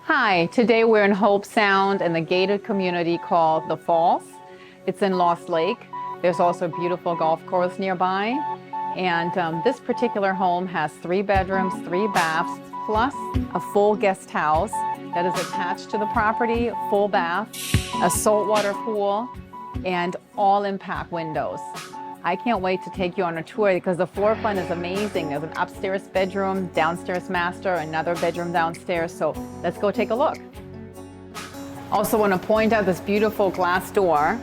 Hi, today we're in Hobe Sound in the gated community called The Falls. It's in Lost Lake. There's also a beautiful golf course nearby. And this particular home has 3 bedrooms, 3 baths, plus a full guest house that is attached to the property, full bath, a saltwater pool, and all impact windows. I can't wait to take you on a tour because the floor plan is amazing. There's an upstairs bedroom, downstairs master, another bedroom downstairs. So let's go take a look. Also want to point out this beautiful glass door